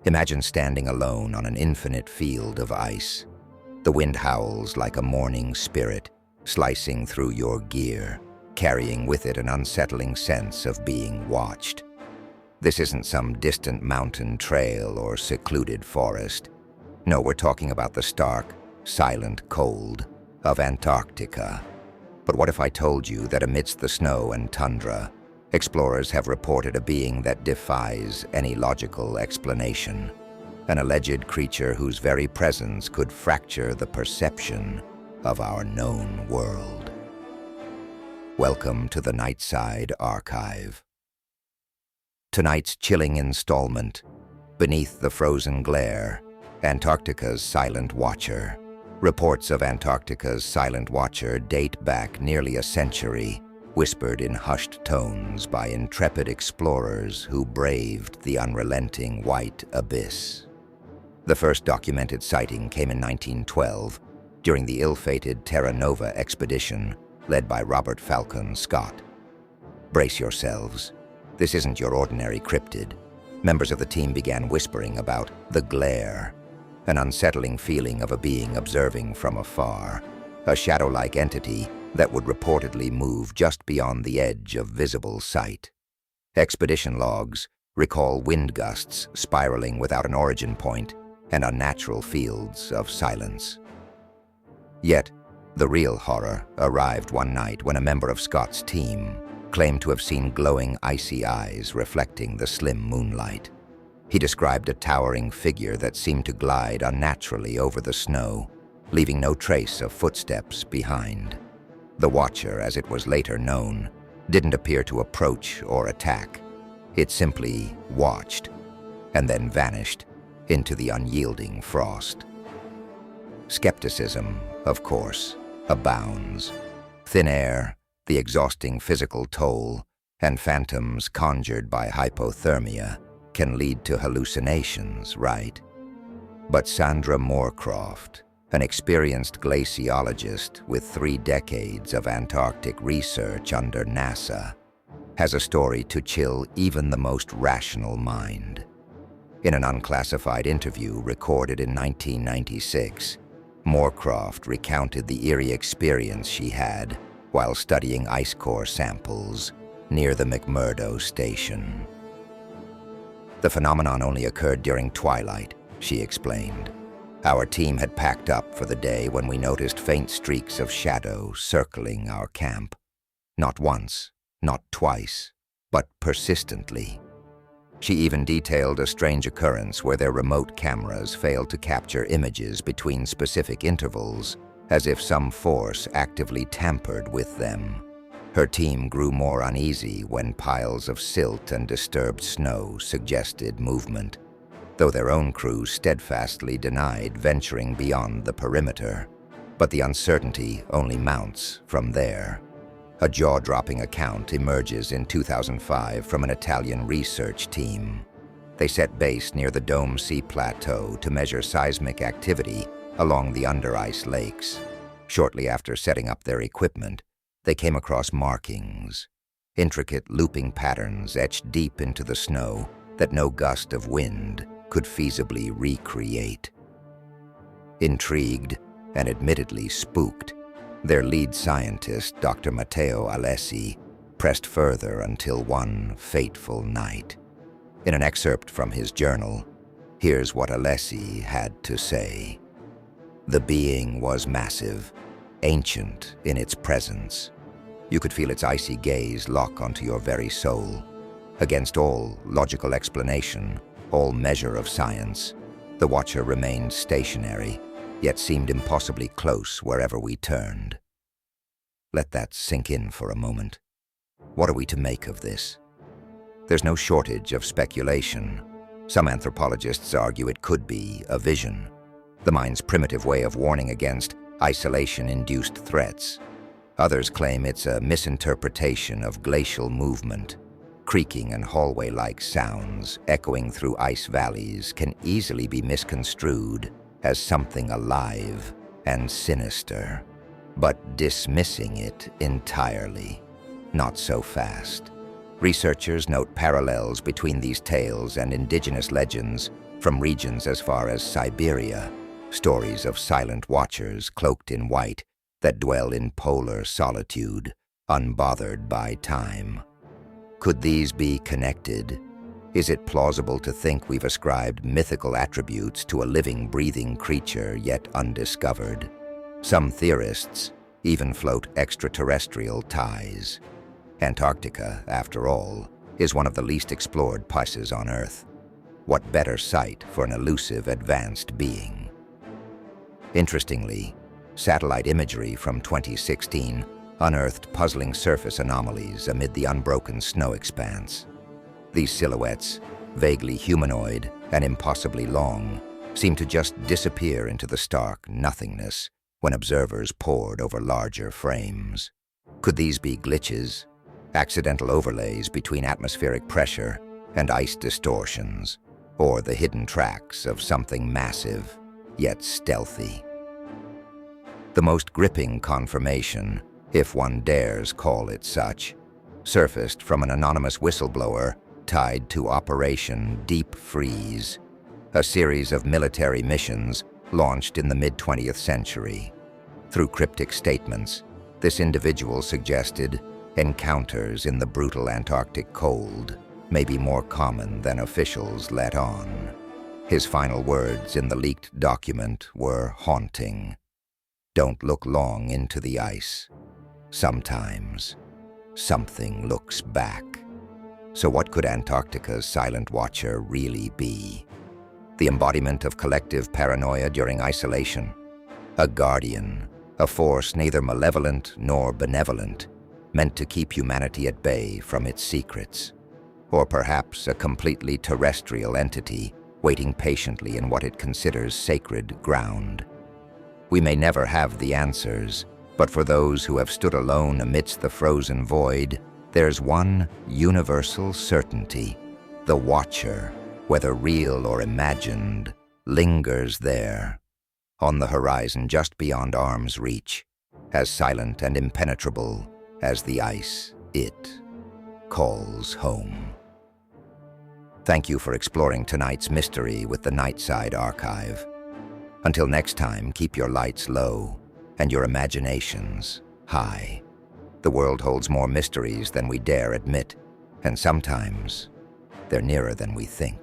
Imagine standing alone on an infinite field of ice. The wind howls like a mourning spirit, slicing through your gear, carrying with it an unsettling sense of being watched. This isn't some distant mountain trail or secluded forest. No, we're talking about the stark, silent cold of Antarctica. But what if I told you that amidst the snow and tundra, explorers have reported a being that defies any logical explanation, an alleged creature whose very presence could fracture the perception of our known world? Welcome to the Nightside Archive. Tonight's chilling installment, beneath the frozen glare, Antarctica's silent watcher. Reports of Antarctica's silent watcher date back nearly a century, whispered in hushed tones by intrepid explorers who braved the unrelenting white abyss. The first documented sighting came in 1912 during the ill-fated Terra Nova expedition led by Robert Falcon Scott. Brace yourselves. This isn't your ordinary cryptid. Members of the team began whispering about the glare, an unsettling feeling of a being observing from afar, a shadow-like entity that would reportedly move just beyond the edge of visible sight. Expedition logs recall wind gusts spiraling without an origin point and unnatural fields of silence. Yet, the real horror arrived one night when a member of Scott's team claimed to have seen glowing icy eyes reflecting the slim moonlight. He described a towering figure that seemed to glide unnaturally over the snow, leaving no trace of footsteps behind. The Watcher, as it was later known, didn't appear to approach or attack. It simply watched, and then vanished into the unyielding frost. Skepticism, of course, abounds. Thin air, the exhausting physical toll, and phantoms conjured by hypothermia can lead to hallucinations, right? But Sandra Moorcroft, an experienced glaciologist with 3 decades of Antarctic research under NASA, has a story to chill even the most rational mind. In an unclassified interview recorded in 1996, Moorcroft recounted the eerie experience she had while studying ice core samples near the McMurdo Station. The phenomenon only occurred during twilight, she explained. Our team had packed up for the day when we noticed faint streaks of shadow circling our camp. Not once, not twice, but persistently. She even detailed a strange occurrence where their remote cameras failed to capture images between specific intervals, as if some force actively tampered with them. Her team grew more uneasy when piles of silt and disturbed snow suggested movement, though their own crew steadfastly denied venturing beyond the perimeter. But the uncertainty only mounts from there. A jaw-dropping account emerges in 2005 from an Italian research team. They set base near the Dome Sea Plateau to measure seismic activity along the under-ice lakes. Shortly after setting up their equipment, they came across markings, intricate looping patterns etched deep into the snow that no gust of wind could feasibly recreate. Intrigued and admittedly spooked, their lead scientist, Dr. Matteo Alessi, pressed further until one fateful night. In an excerpt from his journal, here's what Alessi had to say. The being was massive, ancient in its presence. You could feel its icy gaze lock onto your very soul. Against all logical explanation, all measure of science, the Watcher remained stationary, yet seemed impossibly close wherever we turned. Let that sink in for a moment. What are we to make of this? There's no shortage of speculation. Some anthropologists argue it could be a vision, the mind's primitive way of warning against isolation-induced threats. Others claim it's a misinterpretation of glacial movement. Creaking and hallway-like sounds echoing through ice valleys can easily be misconstrued as something alive and sinister. But dismissing it entirely, not so fast. Researchers note parallels between these tales and Indigenous legends From regions as far as Siberia, stories of silent watchers cloaked in white that dwell in polar solitude, unbothered by time. Could these be connected? Is it plausible to think we've ascribed mythical attributes to a living, breathing creature yet undiscovered? Some theorists even float extraterrestrial ties. Antarctica, after all, is one of the least explored places on Earth. What better site for an elusive, advanced being? Interestingly, satellite imagery from 2016 unearthed puzzling surface anomalies amid the unbroken snow expanse. These silhouettes, vaguely humanoid and impossibly long, seem to just disappear into the stark nothingness when observers pored over larger frames. Could these be glitches, accidental overlays between atmospheric pressure and ice distortions, or the hidden tracks of something massive, yet stealthy? The most gripping confirmation, if one dares call it such, surfaced from an anonymous whistleblower tied to Operation Deep Freeze, a series of military missions launched in the mid-20th century. Through cryptic statements, this individual suggested encounters in the brutal Antarctic cold may be more common than officials let on. His final words in the leaked document were haunting. "Don't look long into the ice. Sometimes, something looks back." So what could Antarctica's silent watcher really be? The embodiment of collective paranoia during isolation? A guardian, a force neither malevolent nor benevolent, meant to keep humanity at bay from its secrets? Or perhaps a completely terrestrial entity waiting patiently in what it considers sacred ground? We may never have the answers, but for those who have stood alone amidst the frozen void, there's one universal certainty: the Watcher, whether real or imagined, lingers there, on the horizon just beyond arm's reach, as silent and impenetrable as the ice it calls home. Thank you for exploring tonight's mystery with the Nightside Archive. Until next time, keep your lights low and your imaginations high. The world holds more mysteries than we dare admit, and sometimes they're nearer than we think.